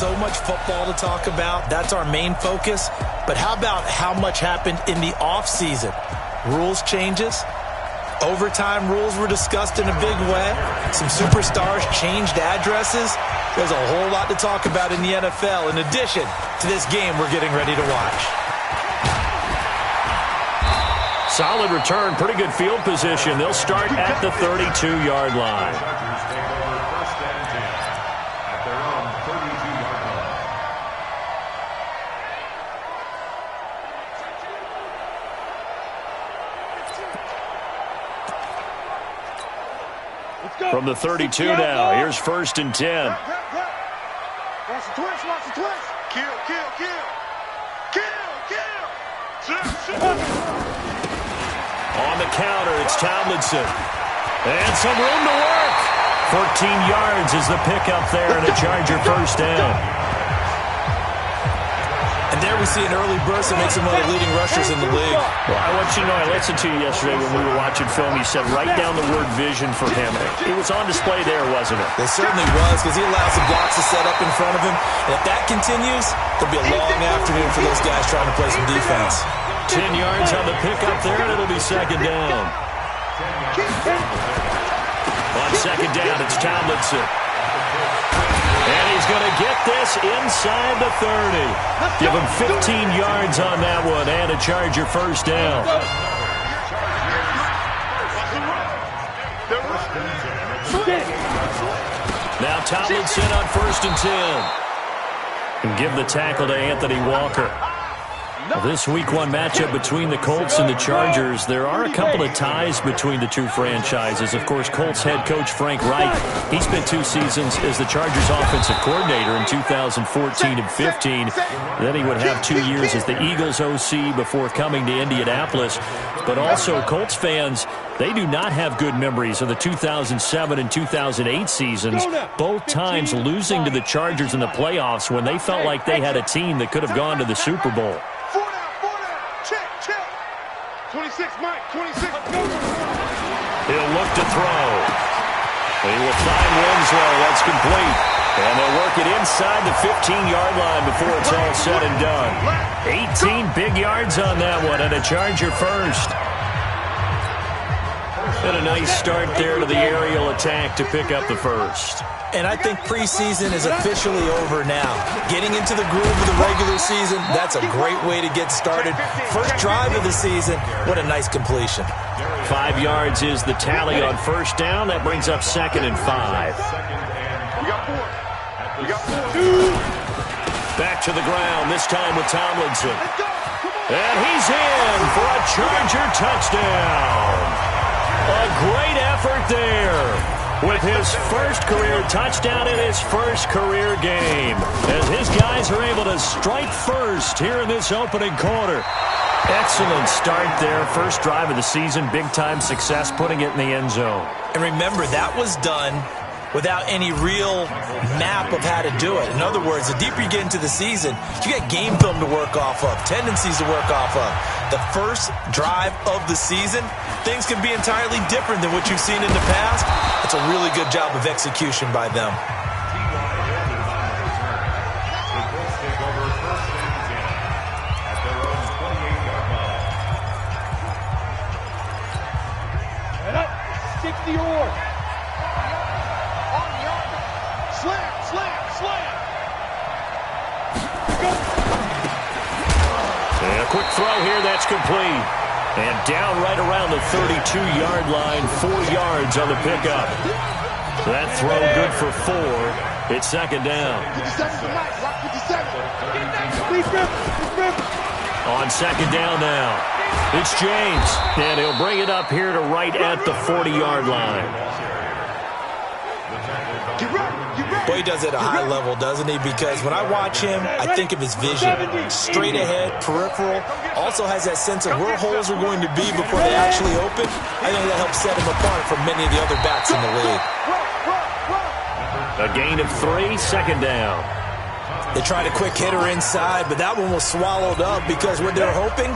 so much football to talk about. That's our main focus. But how about how much happened in the offseason? Rules changes. Overtime rules were discussed in a big way. Some superstars changed addresses. There's a whole lot to talk about in the NFL in addition to this game we're getting ready to watch. Solid return, pretty good field position. They'll start at the 32-yard line. From the 32 now, here's 1st and 10. Watch the twist, watch the twist. Kill, kill, kill. Kill, kill. On the counter, it's Tomlinson. And some room to work. 14 yards is the pickup there, and a Charger first down. And there we see an early burst that makes him one of the leading rushers in the league. Well, I want you to know, I listened to you yesterday when we were watching film. You said write down the word vision for him. It was on display there, wasn't it? It certainly was, because he allows the blocks to set up in front of him. And if that continues, there'll be a long afternoon for those guys trying to play some defense. 10 yards on the pickup there, and it'll be 2nd down. On 2nd down, it's Tomlinson. And he's going to get this inside the 30. Give him 15 yards on that one, and a Charger first down. Now Tomlinson on 1st and 10. And give the tackle to Anthony Walker. Well, this Week 1 matchup between the Colts and the Chargers, there are a couple of ties between the two franchises. Of course, Colts head coach Frank Reich, he spent 2 seasons as the Chargers offensive coordinator in 2014 and 15. Then he would have 2 years as the Eagles OC before coming to Indianapolis. But also, Colts fans, they do not have good memories of the 2007 and 2008 seasons, both times losing to the Chargers in the playoffs when they felt like they had a team that could have gone to the Super Bowl. 26, Mike, 26. He'll look to throw. He will find Winslow. That's complete. And they'll work it inside the 15-yard line before it's all said and done. 18 big yards on that one, and a Charger first. And a nice start there to the aerial attack to pick up the first. And I think preseason is officially over now. Getting into the groove of the regular season, that's a great way to get started. First drive of the season, what a nice completion. 5 yards is the tally on 1st down. That brings up 2nd and 5. Back to the ground, this time with Tomlinson. And he's in for a Charger touchdown. A great effort there. With his first career touchdown in his first career game, as his guys are able to strike first here in this opening quarter. Excellent start there. First drive of the season, big-time success, putting it in the end zone. And remember, that was done without any real map of how to do it. In other words, the deeper you get into the season, you got game film to work off of, tendencies to work off of. The first drive of the season, things can be entirely different than what you've seen in the past. It's a really good job of execution by them. Head up, 60 or. Slam, slam, slam. And a quick throw here, that's complete. And down right around the 32-yard line, 4 yards on the pickup. That throw good for 4. It's 2nd down. 57 tonight, rock 57. On 2nd down now, it's James. And he'll bring it up here to right at the 40-yard line. Boy, he does it at a high level, doesn't he? Because when I watch him, I think of his vision. Straight ahead, peripheral. Also has that sense of where holes are going to be before they actually open. I think that helps set him apart from many of the other backs in the league. A gain of 3, 2nd down. They tried a quick hitter inside, but that one was swallowed up because what they're hoping,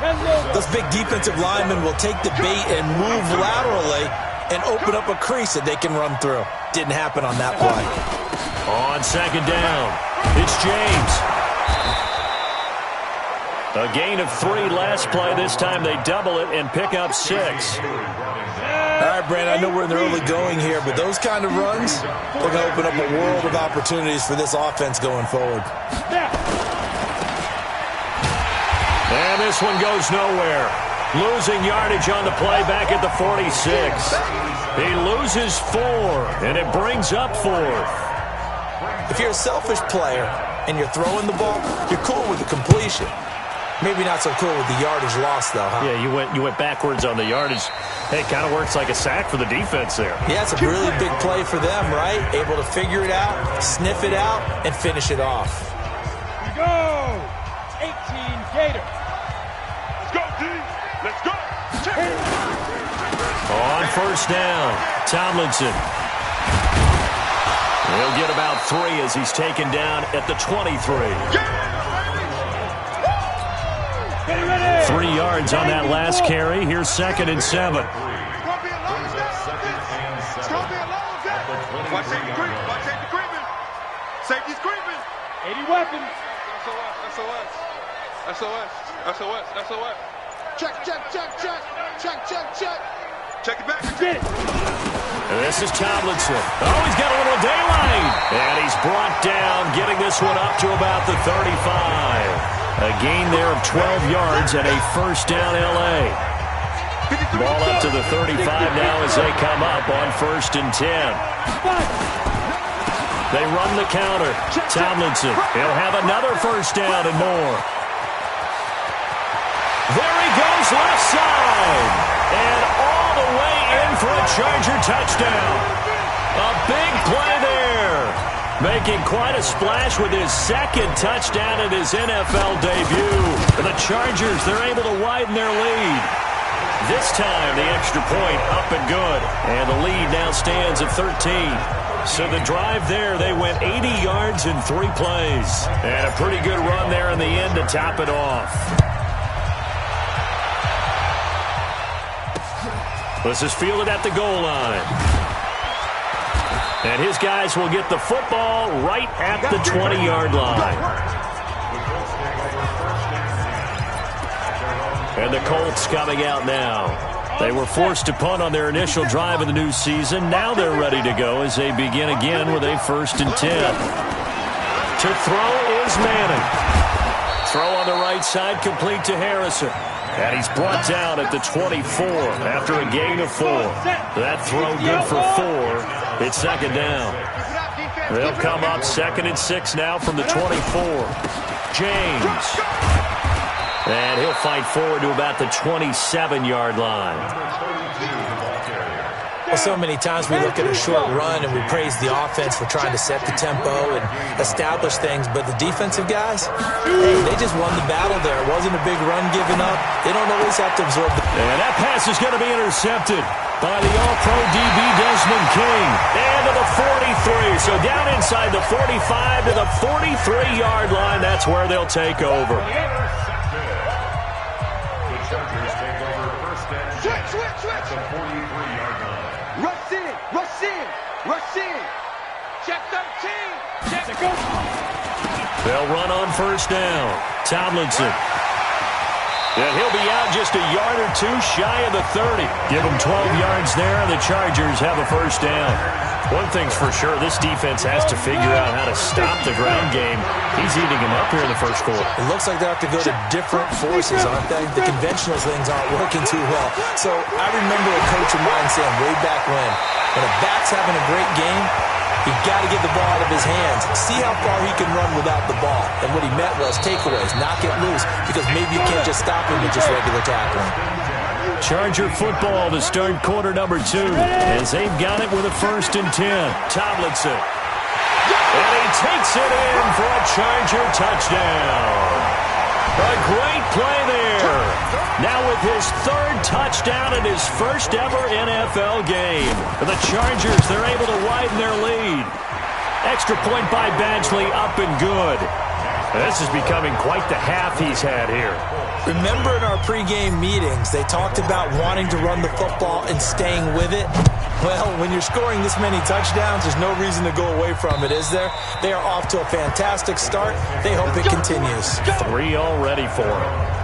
those big defensive linemen will take the bait and move laterally and open up a crease that they can run through. Didn't happen on that play. On 2nd down, It's James. A gain of 3 last play. This time they double it and pick up 6. All right, Brandon, I know we're in the early going here, but those kind of runs, they're going to open up a world of opportunities for this offense going forward. And this one goes nowhere. Losing yardage on the play back at the 46. He loses 4, and it brings up 4th. If you're a selfish player and you're throwing the ball, you're cool with the completion. Maybe not so cool with the yardage loss, though, huh? Yeah, you went backwards on the yardage. Hey, it kind of works like a sack for the defense there. Yeah, it's a really big play for them, right? Able to figure it out, sniff it out, and finish it off. Go! 18 Gator. Let's go, D. Let's go. On first down, Tomlinson. He'll get about 3 as he's taken down at the 23. 3 yards on that last carry. Here's 2nd and 7. It's going to be a long day. Watch safety creeping. Watch safety creeping. Safety's creeping. 80 weapons. SOS. SOS. SOS. SOS. Check, check, check, check. Check, check, check. Check it back. Get it. And this is Tomlinson. Oh, he's got a little daylight. And he's brought down, getting this one up to about the 35. A gain there of 12 yards and a first down L.A. Ball up to the 35 now as they come up on 1st and 10. They run the counter. Tomlinson, he'll have another first down and more. There he goes left side. And all the way in for a Charger touchdown. A big play there. Making quite a splash with his 2nd touchdown in his NFL debut. The Chargers, they're able to widen their lead. This time, the extra point up and good. And the lead now stands at 13. So the drive there, they went 80 yards in 3 plays. And a pretty good run there in the end to top it off. This is fielded at the goal line. And his guys will get the football right at the 20-yard line. And the Colts coming out now. They were forced to punt on their initial drive of the new season. Now they're ready to go as they begin again with a 1st and 10. To throw is Manning. Throw on the right side, complete to Harrison. And he's brought down at the 24 after a gain of 4. That throw good for 4. It's 2nd down. They'll come up 2nd and 6 now from the 24. James. And he'll fight forward to about the 27-yard line. Well, so many times we look at a short run and we praise the offense for trying to set the tempo and establish things, but the defensive guys, hey, they just won the battle there. It wasn't a big run given up. They don't always have to absorb the... And that pass is going to be intercepted by the All-Pro DB Desmond King. And to the 43. So down inside the 45 to the 43-yard line. That's where they'll take over. Switch. The 43-yard line. Rush in. Check 13. Check it. Go. They'll run on first down. Tomlinson. And he'll be out just a yard or 2 shy of the 30. Give him 12 yards there, and the Chargers have a first down. One thing's for sure, this defense has to figure out how to stop the ground game. He's eating them up here in the first quarter. It looks like they have to go to different forces, aren't they? The conventional things aren't working too well. So I remember a coach of mine saying way back when a back's having a great game, you've got to get the ball out of his hands. See how far he can run without the ball. And what he meant was takeaways, knock it loose, because maybe you can't just stop him with just regular tackling. Charger football to start quarter number 2 as they've got it with a 1st and 10. Tomlinson. And he takes it in for a Charger touchdown. A great play there. Now with his 3rd touchdown in his first ever NFL game. The Chargers, they're able to widen their lead. Extra point by Badgley, up and good. This is becoming quite the half he's had here. Remember in our pregame meetings, they talked about wanting to run the football and staying with it? Well, when you're scoring this many touchdowns, there's no reason to go away from it, is there? They are off to a fantastic start. They hope it continues. 3 already for them.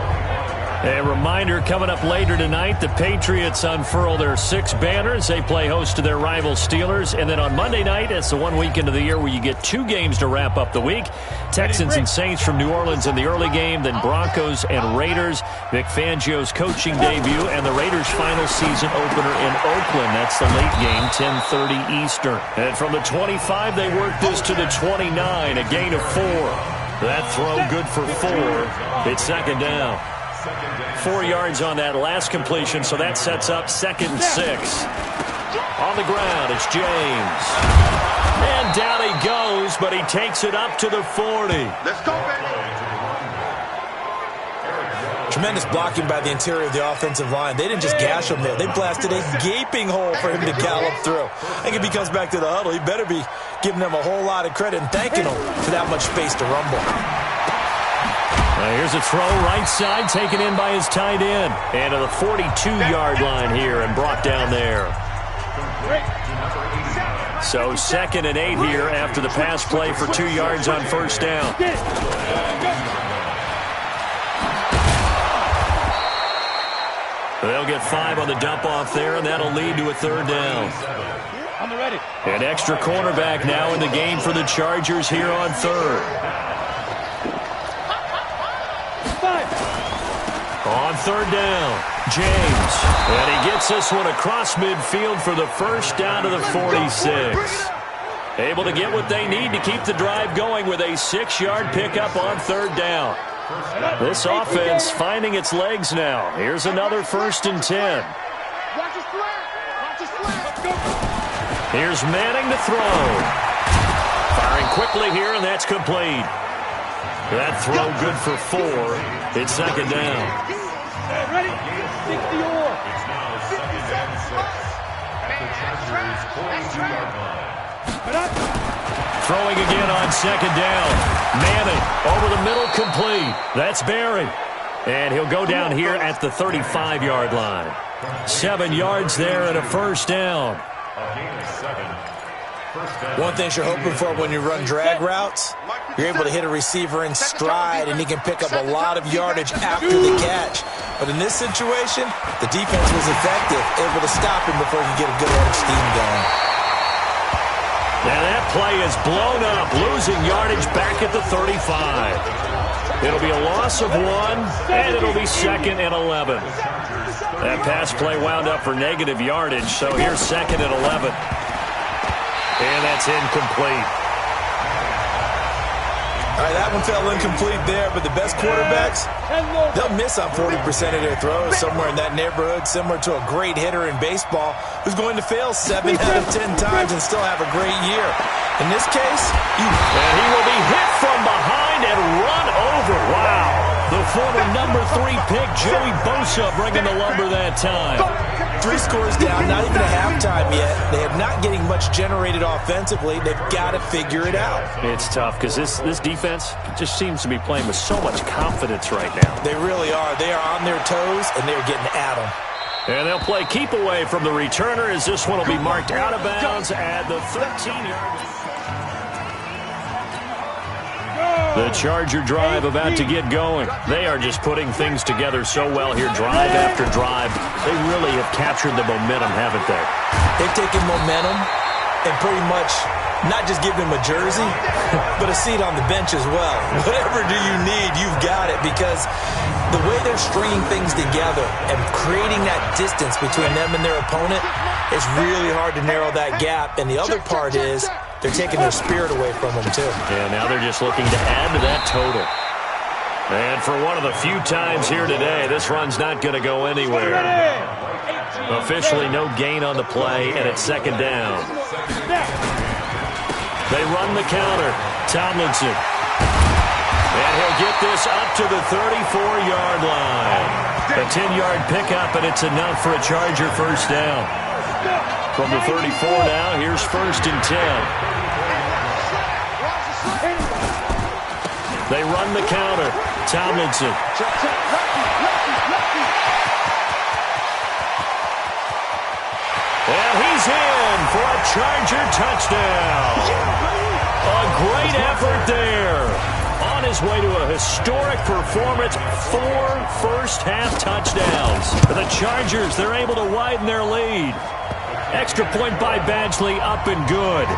A reminder, coming up later tonight, the Patriots unfurl their 6 banners. They play host to their rival Steelers. And then on Monday night, it's the one weekend of the year where you get 2 games to wrap up the week. Texans and Saints from New Orleans in the early game, then Broncos and Raiders. Vic Fangio's coaching debut and the Raiders' final season opener in Oakland. That's the late game, 10:30 Eastern. And from the 25, they work this to the 29, a gain of 4. That throw good for 4. It's second down. 4 yards on that last completion, so that sets up 2nd and 6. On the ground, it's James. And down he goes, but he takes it up to the 40. Let's go, baby. Tremendous blocking by the interior of the offensive line. They didn't just gash him there. They blasted a gaping hole for him to gallop through. I think if he comes back to the huddle, he better be giving them a whole lot of credit and thanking him for that much space to rumble. Here's a throw right side, taken in by his tight end. And to the 42-yard line here and brought down there. So 2nd and 8 here after the pass play for 2 yards on first down. They'll get 5 on the dump off there, and that'll lead to a 3rd down. An extra cornerback now in the game for the Chargers here on 3rd. On 3rd down, James. And he gets this one across midfield for the first down to the 46. Able to get what they need to keep the drive going with a 6-yard pickup on 3rd down. This offense finding its legs now. Here's another 1st and 10. Here's Manning to throw. Firing quickly here, and that's complete. That throw good for 4. It's 2nd down. Ready? 60-yard. Throwing again on 2nd down. Manning over the middle, complete. That's Barry. And he'll go down here at the 35-yard line. 7 yards there and a 1st down. One thing you're hoping for when you run drag routes, you're able to hit a receiver in stride, and he can pick up a lot of yardage after the catch. But in this situation, the defense was effective, able to stop him before he could get a good head of steam going. Now that play is blown up, losing yardage back at the 35. It'll be a loss of 1, and it'll be 2nd and 11. That pass play wound up for negative yardage, so here's 2nd and 11. And that's incomplete. All right, that one fell incomplete there, but the best quarterbacks, they'll miss on 40% of their throws, somewhere in that neighborhood, similar to a great hitter in baseball who's going to fail 7 out of 10 times and still have a great year. In this case, and he will be hit from behind and run over. Wow. The former number 3 pick, Joey Bosa, bringing the lumber that time. 3 scores down, not even a halftime yet. They are not getting much generated offensively. They've got to figure it out. It's tough because this defense just seems to be playing with so much confidence right now. They really are. They are on their toes, and they're getting at them. And they'll play keep away from the returner as this one will be marked out of bounds at the 13-yard. The Charger drive about to get going. They are just putting things together so well here, drive after drive. They really have captured the momentum, haven't they? They've taken momentum and pretty much not just given him a jersey, but a seat on the bench as well. Whatever do you need, you've got it, because the way they're stringing things together and creating that distance between them and their opponent, it's really hard to narrow that gap. And the other part is they're taking their spirit away from them, too. Yeah, now they're just looking to add to that total. And for one of the few times here today, this run's not going to go anywhere. Officially no gain on the play, and it's 2nd down. They run the counter. Tomlinson. And he'll get this up to the 34-yard line. A 10-yard pickup, and it's enough for a Charger first down. From the 34 now, here's 1st and 10. They run the counter. Tomlinson. And he's in for a Charger touchdown. A great effort there. On his way to a historic performance, 4 first-half touchdowns. For the Chargers, they're able to widen their lead. Extra point by Badgley, up and good.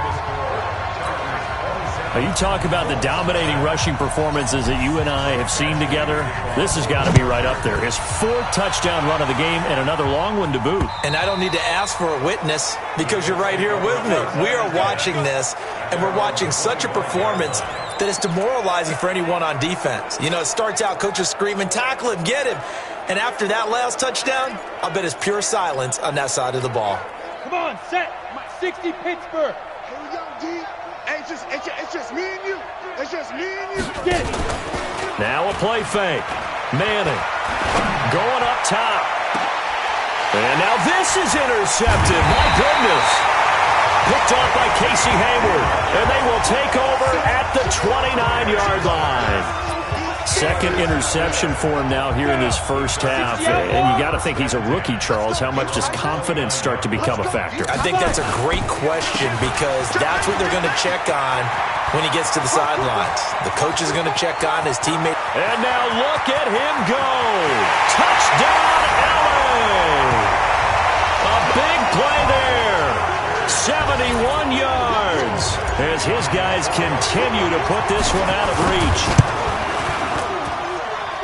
Now, you talk about the dominating rushing performances that you and I have seen together. This has got to be right up there. His 4th touchdown run of the game and another long one to boot. And I don't need to ask for a witness because you're right here with me. We are watching this, and we're watching such a performance that it's demoralizing for anyone on defense. You know, it starts out, coaches screaming, tackle him, get him. And after that last touchdown, I'll bet it's pure silence on that side of the ball. Come on, set. 60 Pittsburgh. Here we go, D. Hey, it's just me and you. It's just me and you. Get it. Now a play fake. Manning going up top. And now this is intercepted. My goodness. Picked off by Casey Hayward. And they will take over at the 29-yard line. Second interception for him now here in this first half. And you got to think he's a rookie, Charles. How much does confidence start to become a factor? I think that's a great question because that's what they're going to check on when he gets to the sidelines. The coach is going to check on his teammate. And now look at him go. Touchdown, LA. A big play there. 71 yards as his guys continue to put this one out of reach.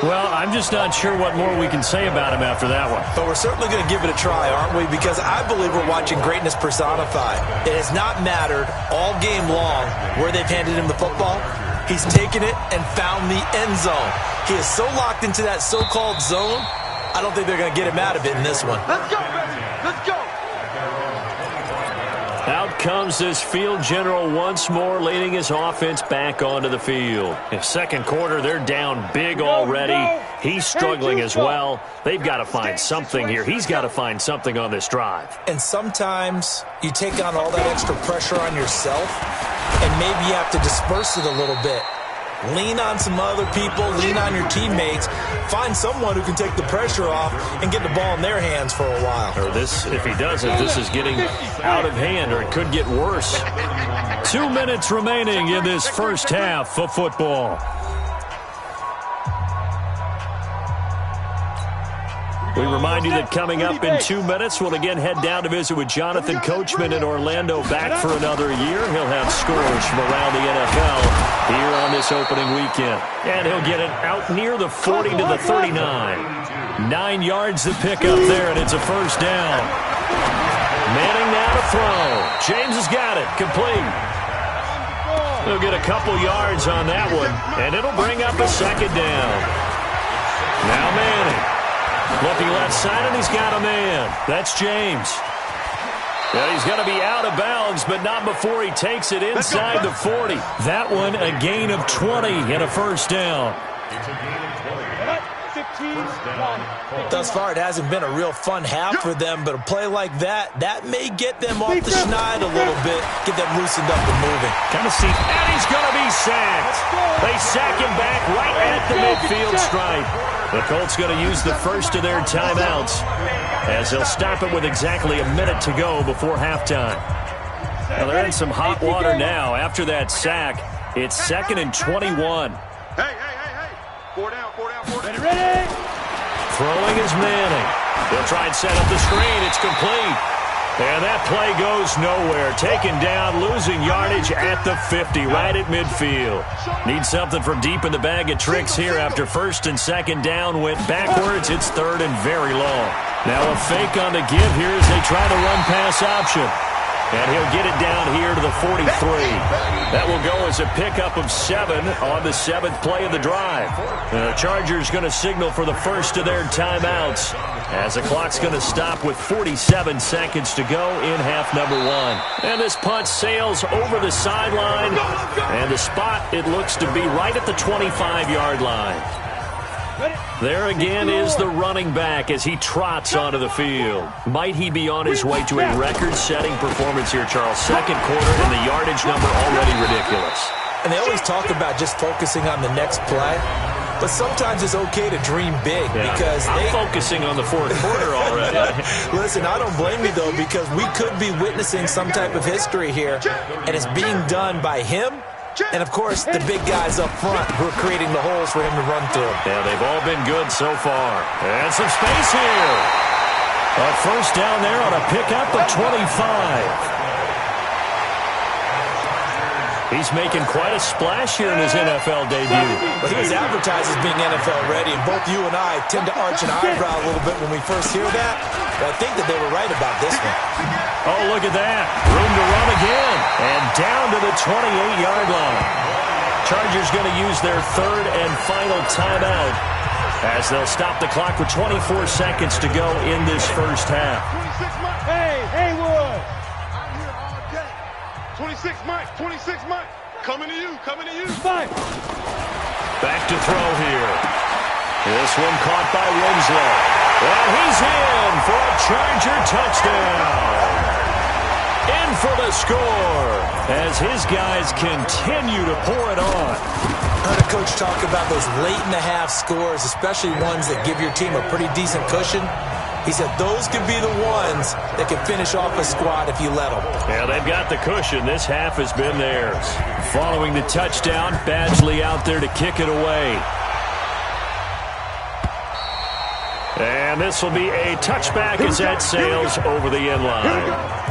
Well, I'm just not sure what more we can say about him after that one. But we're certainly going to give it a try, aren't we? Because I believe we're watching greatness personified. It has not mattered all game long where they've handed him the football. He's taken it and found the end zone. He is so locked into that so-called zone, I don't think they're going to get him out of it in this one. Let's go, baby. Let's go. Out comes this field general once more, leading his offense back onto the field. In second quarter, they're down big already. He's struggling as well. They've got to find something here. He's got to find something on this drive. And sometimes you take on all that extra pressure on yourself, and maybe you have to disperse it a little bit. Lean on some other people, lean on your teammates, find someone who can take the pressure off and get the ball in their hands for a while. Or this, if he doesn't, this is getting out of hand, or it could get worse. 2 minutes remaining in this first half of football. We remind you that coming up in 2 minutes, we'll again head down to visit with Jonathan Coachman in Orlando, back for another year. He'll have scores from around the NFL here on this opening weekend. And he'll get it out near the 40 to the 39. 9 yards to pick up there, and it's a first down. Manning now to throw. James has got it, complete. He'll get a couple yards on that one, and it'll bring up a second down. Now Manning. Looking left side, and he's got a man. That's James. Well, he's going to be out of bounds, but not before he takes it inside the 40. That one, a gain of 20 and a first down. Thus far, it hasn't been a real fun half for them, but a play like that may get them off the schneid a little bit, get them loosened up and moving. Kind of see, and he's going to be sacked. They sack him back right at the midfield stripe. The Colts going to use the first of their timeouts as they'll stop it with exactly a minute to go before halftime. Now they're in some hot water now after that sack. It's 2nd and 21. Hey. 4 down. Ready? Throwing is Manning. They'll try and set up the screen. It's complete. And that play goes nowhere. Taken down, losing yardage at the 50, right at midfield. Need something from deep in the bag of tricks here after first and second down went backwards. It's 3rd and very long. Now a fake on the give here as they try to run pass option. And he'll get it down here to the 43. That will go as a pickup of 7 on the 7th play of the drive. The Chargers going to signal for the first of their timeouts as the clock's going to stop with 47 seconds to go in half number 1. And this punt sails over the sideline. And the spot, it looks to be right at the 25-yard line. There again is the running back as he trots onto the field. Might he be on his way to a record-setting performance here, Charles? Second quarter and the yardage number already ridiculous. And they always talk about just focusing on the next play. But sometimes it's okay to dream big because I'm focusing on the fourth quarter already. Listen, I don't blame you, though, because we could be witnessing some type of history here, and it's being done by him and, of course, the big guys up front who are creating the holes for him to run through. Yeah, they've all been good so far. And some space here. A first down there on a pickup of 25. He's making quite a splash here in his NFL debut. Well, he was advertised as being NFL ready, and both you and I tend to arch an eyebrow a little bit when we first hear that. But I think that they were right about this one. Oh, look at that. Room to run again. And down to the 28-yard line. Chargers going to use their third and final timeout as they'll stop the clock with 24 seconds to go in this first half. Hey, Haywood. 26 Mike, coming to you. Five. Back to throw here. This one caught by Winslow. And he's in for a Charger touchdown. In for the score as his guys continue to pour it on. I heard a coach talk about those late-in-the-half scores, especially ones that give your team a pretty decent cushion. He said those could be the ones that can finish off a squad if you let them. Yeah, they've got the cushion. This half has been theirs. Following the touchdown, Badgley out there to kick it away. And this will be a touchback as that sails over the end line.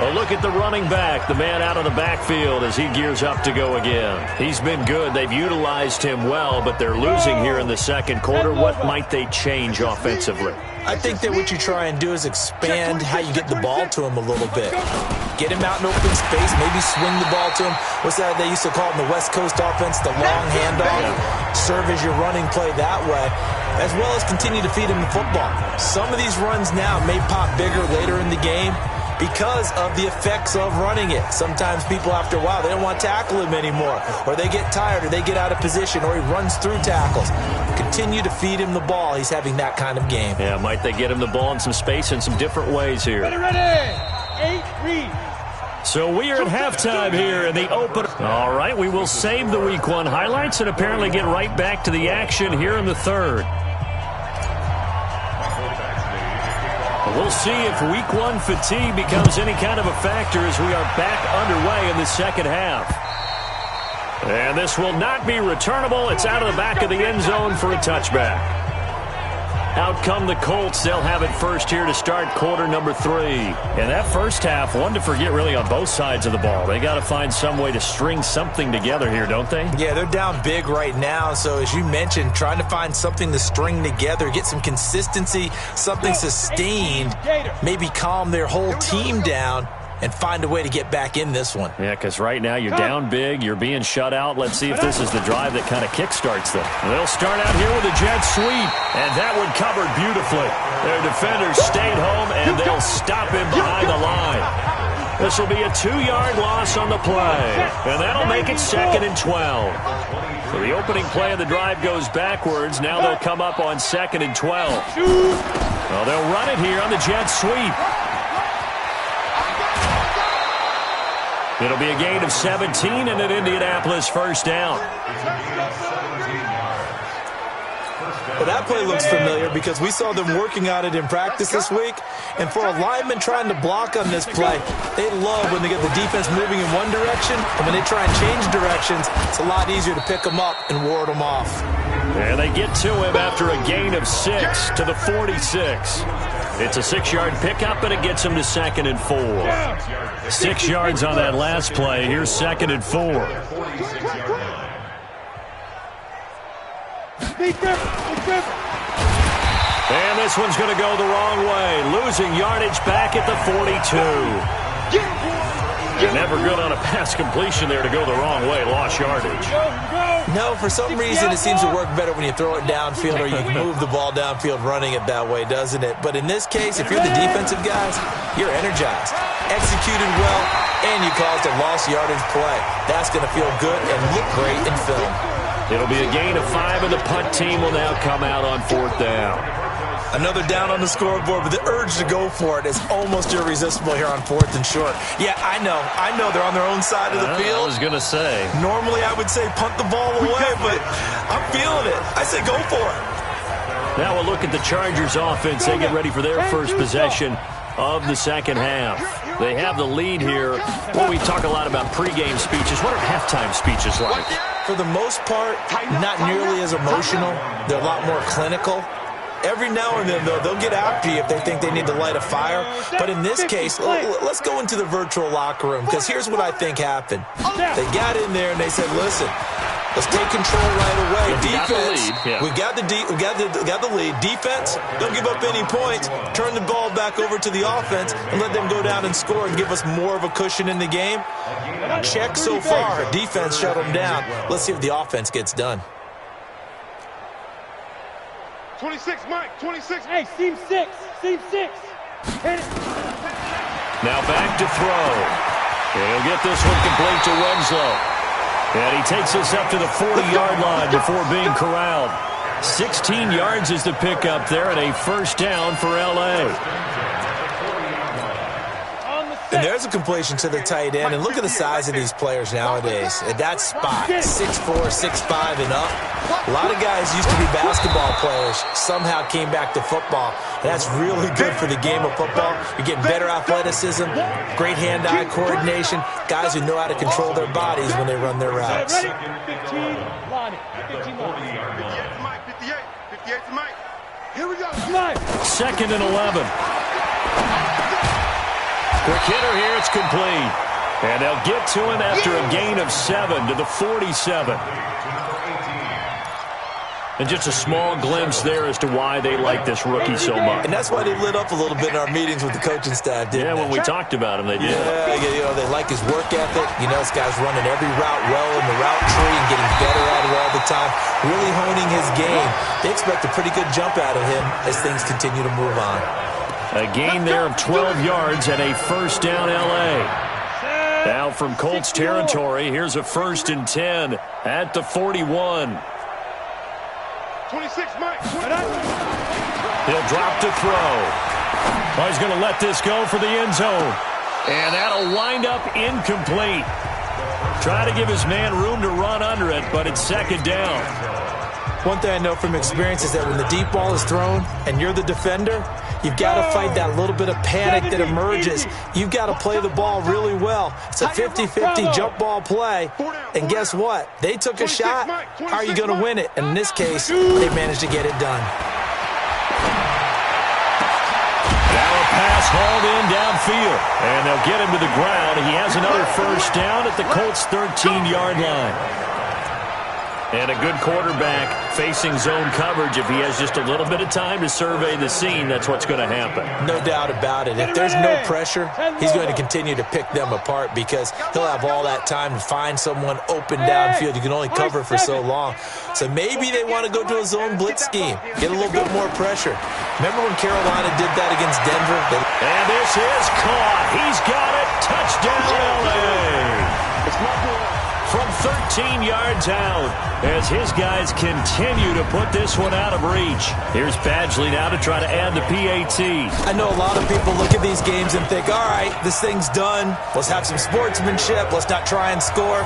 A look at the running back, the man out of the backfield as he gears up to go again. He's been good. They've utilized him well, but they're losing here in the second quarter. What might they change offensively? I think that what you try and do is expand how you get the ball to him a little bit. Get him out in open space, maybe swing the ball to him. What's that they used to call it in the West Coast offense, the long handoff? Serve as your running play that way, as well as continue to feed him the football. Some of these runs now may pop bigger later in the game because of the effects of running it. Sometimes people, after a while, they don't want to tackle him anymore, or they get tired, or they get out of position, or he runs through tackles. Continue to feed him the ball. He's having that kind of game. Yeah, might they get him the ball in some space in some different ways here. Ready. 8, read. So we are at halftime here in the open. All right, we will save the Week 1 highlights and apparently get right back to the action here in the third. We'll see if Week 1 fatigue becomes any kind of a factor as we are back underway in the second half. And this will not be returnable. It's out of the back of the end zone for a touchback. Out come the Colts. They'll have it first here to start quarter number 3. And that first half, one to forget really on both sides of the ball. They got to find some way to string something together here, don't they? Yeah, they're down big right now. So as you mentioned, trying to find something to string together, get some consistency, something sustained, maybe calm their whole team down and find a way to get back in this one. Yeah, because right now you're down big, you're being shut out. Let's see if this is the drive that kind of kickstarts them. They'll start out here with a jet sweep, and that one covered beautifully. Their defenders stayed home, and they'll stop him behind the line. This will be a 2-yard loss on the play, and that'll make it 2nd and 12. So the opening play of the drive goes backwards. Now they'll come up on 2nd and 12. Well, they'll run it here on the jet sweep. It'll be a gain of 17 and an Indianapolis first down. Well, that play looks familiar because we saw them working on it in practice this week. And for a lineman trying to block on this play, they love when they get the defense moving in one direction. And when they try and change directions, it's a lot easier to pick them up and ward them off. And they get to him after a gain of 6 to the 46. It's a 6-yard pickup, and it gets him to 2nd and 4. 6 yards on that last play. Here's 2nd and 4. And this one's going to go the wrong way. Losing yardage back at the 42. You're never good on a pass completion there to go the wrong way. Lost yardage. No, for some reason it seems to work better when you throw it downfield or you move the ball downfield running it that way, doesn't it? But in this case, if you're the defensive guys, you're energized, executed well, and you caused a lost yardage play. That's going to feel good and look great in film. It'll be a gain of 5, and the punt team will now come out on 4th down. Another down on the scoreboard, but the urge to go for it is almost irresistible here on 4th and short. Yeah, I know they're on their own side of the field. I was going to say. Normally I would say punt the ball away, but I'm feeling it. I say go for it. Now we'll look at the Chargers offense. They get ready for their first possession of the second half. They have the lead here. Well, we talk a lot about pregame speeches. What are halftime speeches like? For the most part, not nearly as emotional. They're a lot more clinical. Every now and then, though, they'll get after you if they think they need to light a fire. But in this case, let's go into the virtual locker room, because here's what I think happened. They got in there and they said, listen, let's take control right away. Defense, we got the lead. Defense, don't give up any points. Turn the ball back over to the offense and let them go down and score and give us more of a cushion in the game. Check so far. Defense shut them down. Let's see if the offense gets done. 26, Mike, 26. Hey, seam 6. Hit it. Now back to throw. And he'll get this one complete to Winslow. And he takes us up to the 40-yard line before being corralled. 16 yards is the pickup there, and a first down for L.A. And there's a completion to the tight end. And look at the size of these players nowadays. At that spot, 6'4", 6'5", and up. A lot of guys used to be basketball players, somehow came back to football. And that's really good for the game of football. You're getting better athleticism, great hand-eye coordination, guys who know how to control their bodies when they run their routes. 15, line it. 15 line. 58 to Mike, 58 to Mike. Here we go. Second and 11. Quick hitter here, it's complete. And they'll get to him after a gain of 7 to the 47. And just a small glimpse there as to why they like this rookie so much. And that's why they lit up a little bit in our meetings with the coaching staff, didn't they? Yeah, when we talked about him, they did. Yeah, they like his work ethic. This guy's running every route well in the route tree and getting better at it all the time, really honing his game. They expect a pretty good jump out of him as things continue to move on. A gain there of 12 yards and a first down L.A. Now from Colts territory, here's a 1st and 10 at the 41. 26, Mike. He'll drop to throw. Oh, he's going to let this go for the end zone. And that'll wind up incomplete. Try to give his man room to run under it, but it's second down. One thing I know from experience is that when the deep ball is thrown and you're the defender, you've got to fight that little bit of panic that emerges. You've got to play the ball really well. It's a 50-50 jump ball play. And guess what? They took a shot. How are you going to win it? And in this case, they managed to get it done. Now a pass hauled in downfield. And they'll get him to the ground. He has another first down at the Colts' 13-yard line. And a good quarterback facing zone coverage. If he has just a little bit of time to survey the scene, that's what's going to happen. No doubt about it. If there's no pressure, he's going to continue to pick them apart because he'll have all that time to find someone open downfield. You can only cover for so long. So maybe they want to go to a zone blitz scheme, get a little bit more pressure. Remember when Carolina did that against Denver? And this is caught. He's got it. Touchdown, L.A. It's my boy. From 13 yards out as his guys continue to put this one out of reach. Here's Badgley now to try to add the PAT. I know a lot of people look at these games and think, all right, this thing's done. Let's have some sportsmanship. Let's not try and score.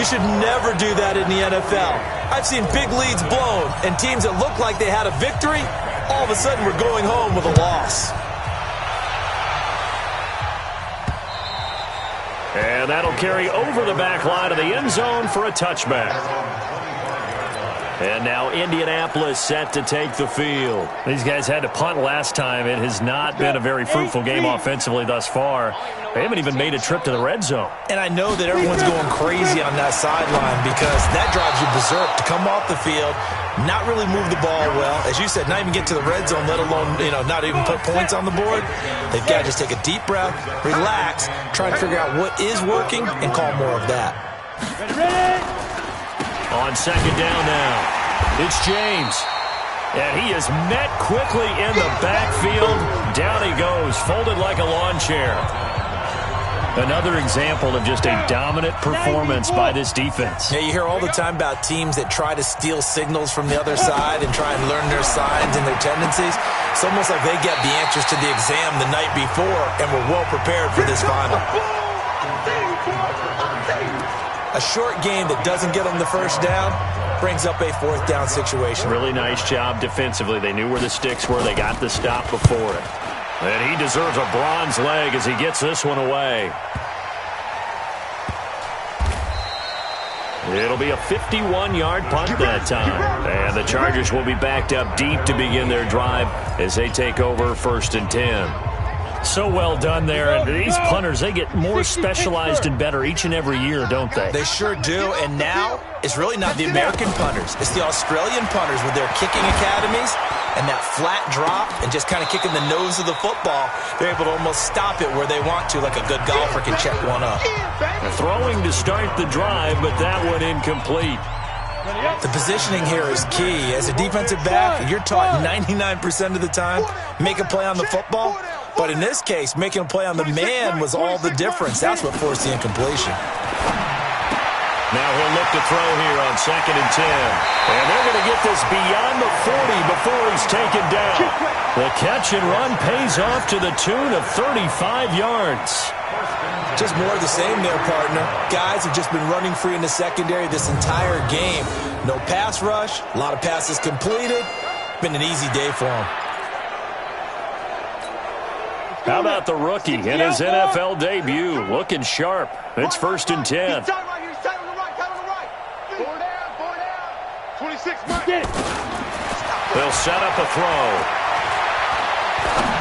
You should never do that in the NFL. I've seen big leads blown and teams that look like they had a victory, all of a sudden we're going home with a loss. And that'll carry over the back line of the end zone for a touchback. And now Indianapolis set to take the field. These guys had to punt last time. It has not been a very fruitful game offensively thus far. They haven't even made a trip to the red zone. And I know that everyone's going crazy on that sideline because that drives you berserk to come off the field, not really move the ball well. As you said, not even get to the red zone, let alone, not even put points on the board. They've got to just take a deep breath, relax, try to figure out what is working, and call more of that. On second down now, it's James. And he is met quickly in the backfield. Down he goes, folded like a lawn chair. Another example of just a dominant performance by this defense. Yeah, you hear all the time about teams that try to steal signals from the other side and try and learn their signs and their tendencies. It's almost like they get the answers to the exam the night before and were well prepared for this final. A short game that doesn't get them the first down brings up a fourth down situation. Really nice job defensively. They knew where the sticks were. They got the stop before it. And he deserves a bronze leg as he gets this one away. It'll be a 51-yard punt that time. And the Chargers will be backed up deep to begin their drive as they take over 1st and 10. So well done there. And these punters, they get more specialized and better each and every year, don't they? They sure do. And now it's really not the American punters. It's the Australian punters with their kicking academies and that flat drop and just kind of kicking the nose of the football. They're able to almost stop it where they want to, like a good golfer can check one up. Throwing to start the drive, but that one incomplete. The positioning here is key. As a defensive back, you're taught 99% of the time, make a play on the football. But in this case, making a play on the man was all the difference. That's what forced the incompletion. Now he'll look to throw here on 2nd and 10. And they're going to get this beyond the 40 before he's taken down. The catch and run pays off to the tune of 35 yards. Just more of the same there, partner. Guys have just been running free in the secondary this entire game. No pass rush, a lot of passes completed. Been an easy day for them. How about the rookie in his NFL debut? Looking sharp. It's 1st and 10. They'll set up a throw.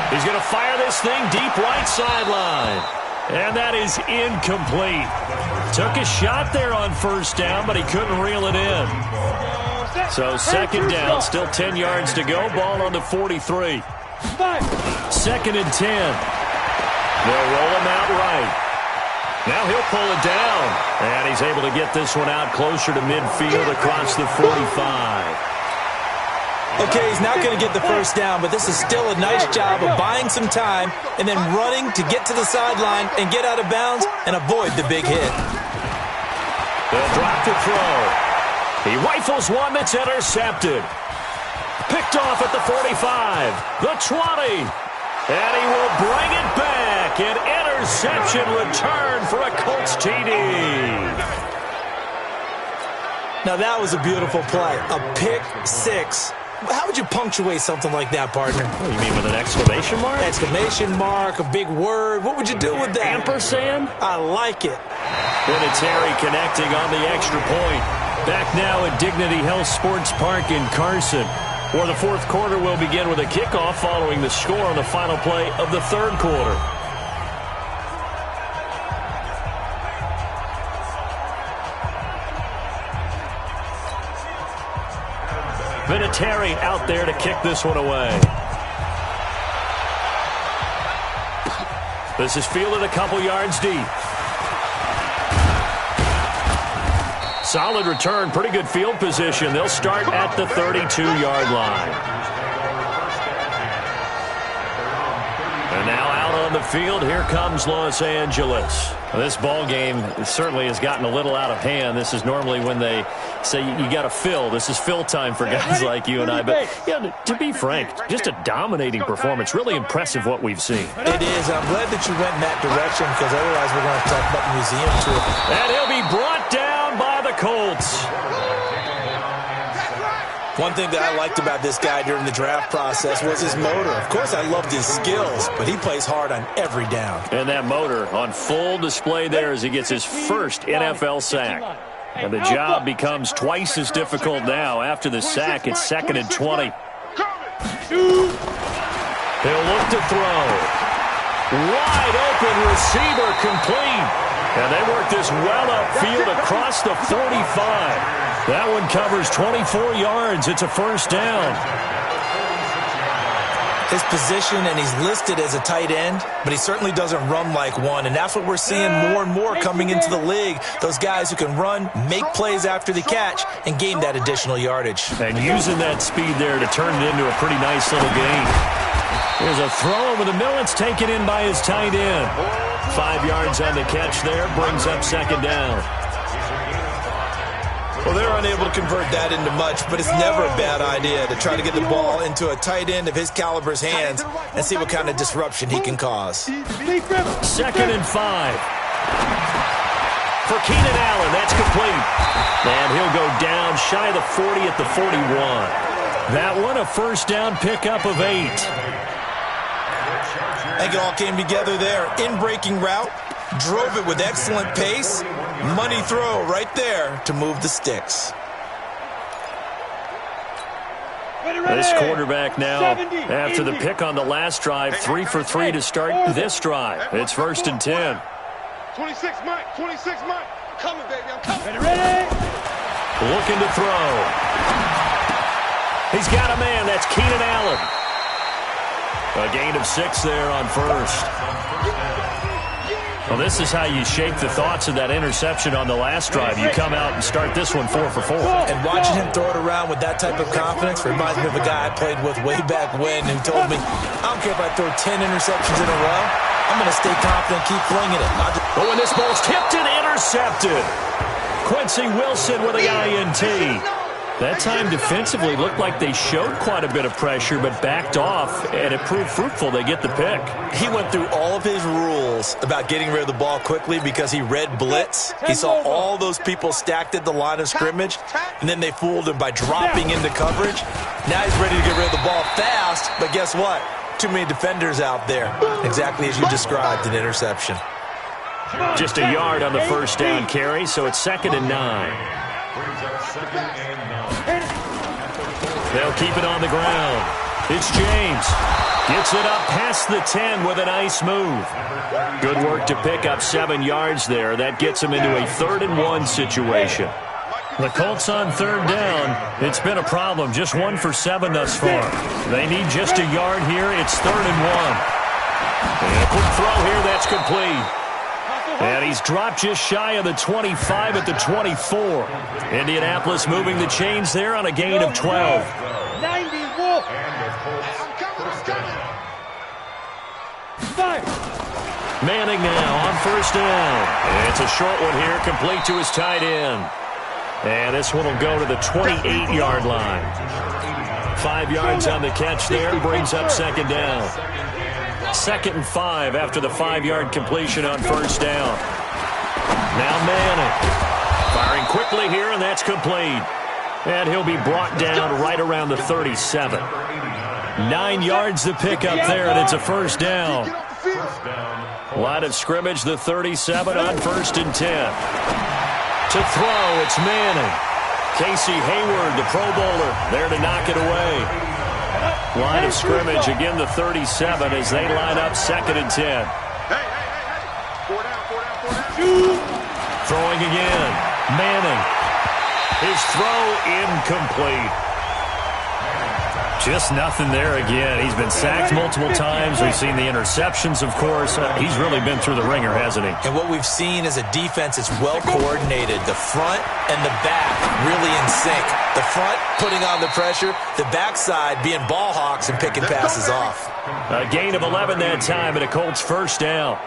He's going to fire this thing deep right sideline. And that is incomplete. Took a shot there on 1st down, but he couldn't reel it in. So 2nd down, still 10 yards to go. Ball on the 43. 2nd and 10. They'll roll him out right. Now he'll pull it down. And he's able to get this one out closer to midfield across the 45. Okay, he's not going to get the 1st down, but this is still a nice job of buying some time and then running to get to the sideline and get out of bounds and avoid the big hit. They'll drop the throw. He rifles one that's intercepted. Picked off at the 45, the 20. And he will bring it back. An interception return for a Colts TD. Now that was a beautiful play. A pick six. How would you punctuate something like that, partner? Oh, you mean with an exclamation mark? Exclamation mark, a big word. What would you do with that? Ampersand? I like it. Vinatieri connecting on the extra point. Back now at Dignity Health Sports Park in Carson, where the 4th quarter will begin with a kickoff following the score on the final play of the 3rd quarter. Vinatieri out there to kick this one away. This is fielded a couple yards deep. Solid return, pretty good field position. They'll start at the 32-yard line. And now out on the field, here comes Los Angeles. This ball game certainly has gotten a little out of hand. This is normally when they say you got to fill. This is fill time for guys like you and I. But yeah, to be frank, just a dominating performance. Really impressive what we've seen. It is. I'm glad that you went in that direction because otherwise we're going to talk about the museum tour. And he'll be brought down by the Colts. One thing that I liked about this guy during the draft process was his motor. Of course, I loved his skills, but he plays hard on every down. And that motor on full display there as he gets his first NFL sack. And the job becomes twice as difficult now. After the sack, it's 2nd and 20. He'll look to throw. Wide open receiver complete. And they work this well upfield across the 45. That one covers 24 yards. It's a 1st down. His position, and he's listed as a tight end, but he certainly doesn't run like one, and that's what we're seeing more and more coming into the league. Those guys who can run, make plays after the catch, and gain that additional yardage. And using that speed there to turn it into a pretty nice little gain. There's a throw over the middle. It's taken in by his tight end. 5 yards on the catch there, brings up second down. Well, they're unable to convert that into much, but it's never a bad idea to try to get the ball into a tight end of his caliber's hands and see what kind of disruption he can cause. 2nd and 5. For Keenan Allen, that's complete. And he'll go down shy of the 40 at the 41. That one, a first down pickup of 8. I think it all came together there. In-breaking route, drove it with excellent pace. Money throw right there to move the sticks. This quarterback now, after the pick on the last drive, 3 for 3 to start this drive. It's 1st and 10. 26 Mike, 26 Mike. I'm coming, baby, I'm coming. Ready? Looking to throw. He's got a man. That's Keenan Allen. A gain of 6 there on first. Well, this is how you shake the thoughts of that interception on the last drive. You come out and start this one 4 for 4. And watching him throw it around with that type of confidence reminds me of a guy I played with way back when who told me, I don't care if I throw 10 interceptions in a row, I'm going to stay confident, keep flinging it. Oh, and this ball's tipped and intercepted. Quincy Wilson with the INT. That time defensively looked like they showed quite a bit of pressure but backed off, and it proved fruitful. They get the pick. He went through all of his rules about getting rid of the ball quickly because he read blitz. He saw all those people stacked at the line of scrimmage, and then they fooled him by dropping into coverage. Now he's ready to get rid of the ball fast, but guess what? Too many defenders out there. Exactly as you described, an interception. Just a yard on the first down carry, so it's 2nd and 9. They'll keep it on the ground. It's James. Gets it up past the 10 with a nice move. Good work to pick up 7 yards there. That gets him into a 3rd and 1 situation. The Colts on 3rd down. It's been a problem. Just 1 for 7 thus far. They need just a yard here. It's 3rd and 1. And a quick throw here. That's complete. And he's dropped just shy of the 25 at the 24. Indianapolis moving the chains there on a gain of 12. 90 Wolf. Manning now on first down. And it's a short one here, complete to his tight end. And this one will go to the 28-yard line. 5 yards on the catch there, brings up 2nd down. 2nd and 5 after the 5-yard completion on first down. Now Manning. Firing quickly here, and that's complete. And he'll be brought down right around the 37. 9 yards to pick up there, and it's a first down. Line of scrimmage, the 37 on 1st and 10. To throw, it's Manning. Casey Hayward, the Pro Bowler, there to knock it away. Line of scrimmage, again the 37 as they line up 2nd and 10. Throwing again. Manning. His throw incomplete. Just nothing there again. He's been sacked multiple times. We've seen the interceptions, of course. He's really been through the ringer, hasn't he? And what we've seen is a defense that's well coordinated. The front and the back really in sync. The front putting on the pressure. The backside being ball hawks and picking passes off. A gain of 11 that time and a Colts first down.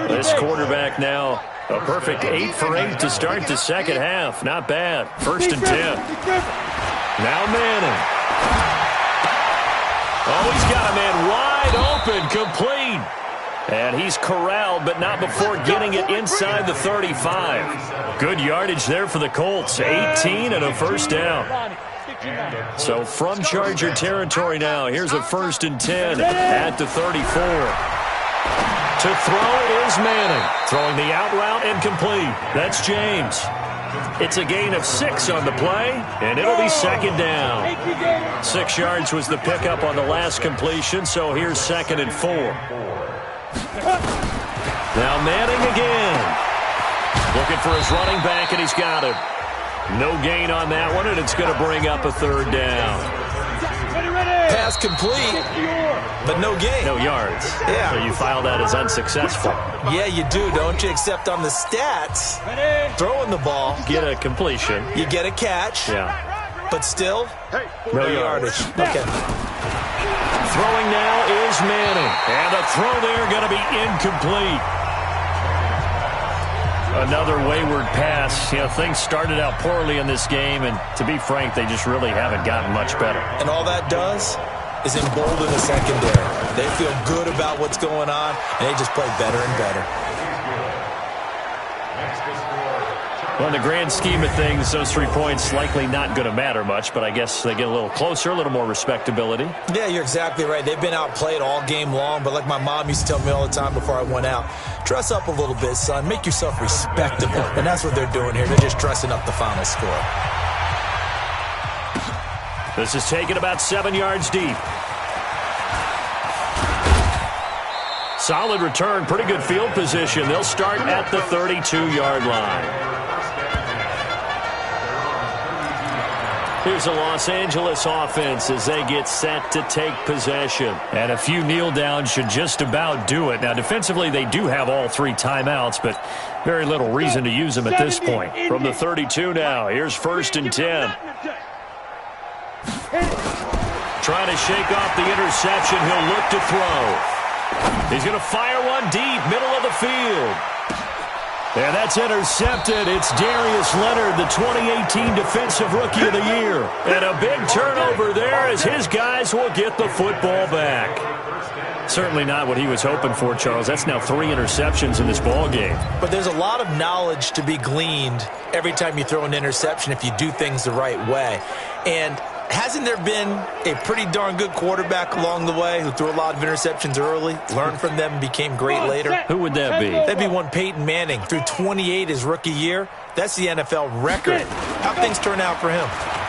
This quarterback now a perfect 8 for 8 to start the second half. Not bad. 1st and 10. Now Manning. Oh, he's got a man wide open, complete. And he's corralled, but not before getting it inside the 35. Good yardage there for the Colts. 18 and a first down. So from Charger territory now, here's a 1st and 10 at the 34. To throw is Manning. Throwing the out route and complete. That's James. It's a gain of 6 on the play, and it'll be 2nd down. 6 yards was the pickup on the last completion, so here's 2nd and 4. Now Manning again. Looking for his running back, and he's got him. No gain on that one, and it's going to bring up a 3rd down. Pass complete, but no gain. No yards. Yeah. So you file that as unsuccessful. Yeah, you do, don't you? Except on the stats, throwing the ball. Get a completion. You get a catch. Yeah. But still, No yardage. yards. Okay. Throwing now is Manning. And the throw there going to be incomplete. Another wayward pass. You know, things started out poorly in this game, and to be frank, they just really haven't gotten much better. And all that does is embolden the secondary. They feel good about what's going on, and they just play better and better. Well, in the grand scheme of things, those 3 points likely not going to matter much, but I guess they get a little closer, a little more respectability. Yeah, you're exactly right. They've been outplayed all game long, but like my mom used to tell me all the time before I went out, dress up a little bit, son. Make yourself respectable. And that's what they're doing here. They're just dressing up the final score. This is taken about 7 yards deep. Solid return, pretty good field position. They'll start at the 32-yard line. Here's a Los Angeles offense as they get set to take possession. And a few kneel downs should just about do it. Now, defensively, they do have all 3 timeouts, but very little reason to use them at this point. From the 32 now, here's 1st and 10. Trying to shake off the interception. He'll look to throw. He's going to fire one deep, middle of the field. And that's intercepted. It's Darius Leonard, the 2018 Defensive Rookie of the Year. And a big turnover there as his guys will get the football back. Certainly not what he was hoping for, Charles. That's now 3 interceptions in this ball game. But there's a lot of knowledge to be gleaned every time you throw an interception if you do things the right way. And hasn't there been a pretty darn good quarterback along the way who threw a lot of interceptions early, learned from them, and became great later? Who would that be? That'd be one Peyton Manning. Threw 28 his rookie year. That's the NFL record. How'd things turn out for him?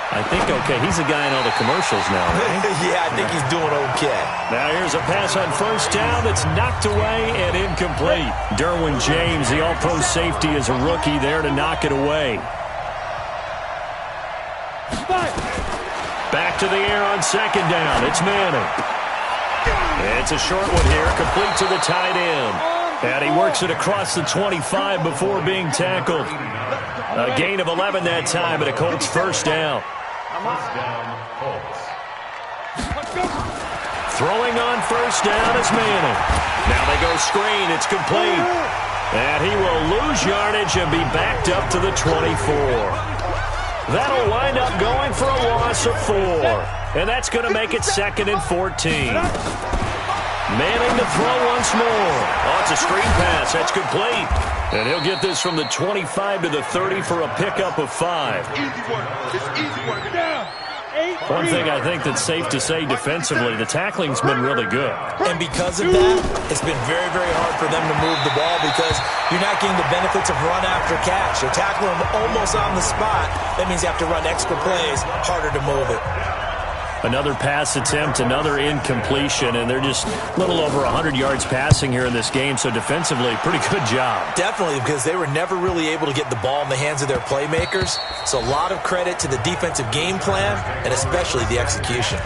I think okay. He's a guy in all the commercials now, right? Yeah, I think he's doing okay. Now here's a pass on 1st down that's knocked away and incomplete. Derwin James, the all-pro safety, is a rookie there to knock it away. Back to the air on 2nd down. It's Manning. It's a short one here, complete to the tight end. And he works it across the 25 before being tackled. A gain of 11 that time, and a Colts 1st down. Throwing on 1st down is Manning. Now they go screen. It's complete. And he will lose yardage and be backed up to the 24. That'll wind up going for a loss of 4. And that's going to make it 2nd and 14. Manning to throw once more. Oh, it's a screen pass. That's complete. And he'll get this from the 25 to the 30 for a pickup of 5. Easy work. It's easy work. One thing I think that's safe to say defensively, the tackling's been really good. And because of that, it's been very, very hard for them to move the ball because you're not getting the benefits of run after catch. You're tackling them almost on the spot. That means you have to run extra plays, harder to move it. Another pass attempt, another incompletion, and they're just a little over 100 yards passing here in this game, so defensively, pretty good job. Definitely, because they were never really able to get the ball in the hands of their playmakers, so a lot of credit to the defensive game plan and especially the execution.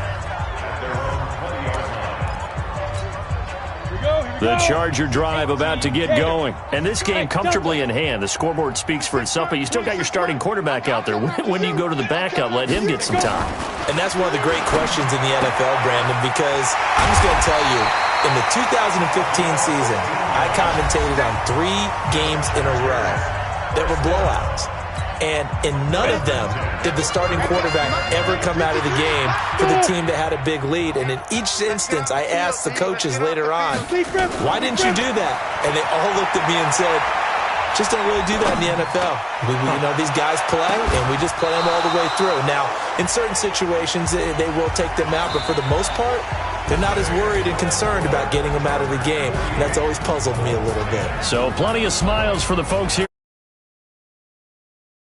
The Charger drive about to get going. And this game comfortably in hand. The scoreboard speaks for itself, but you still got your starting quarterback out there. When do you go to the backup? Let him get some time. And that's one of the great questions in the NFL, Brandon, because I'm just going to tell you, in the 2015 season, I commentated on 3 games in a row that were blowouts. And in none of them did the starting quarterback ever come out of the game for the team that had a big lead. And in each instance, I asked the coaches later on, why didn't you do that? And they all looked at me and said, just don't really do that in the NFL. These guys play, and we just play them all the way through. Now, in certain situations, they will take them out, but for the most part, they're not as worried and concerned about getting them out of the game. And that's always puzzled me a little bit. So plenty of smiles for the folks here.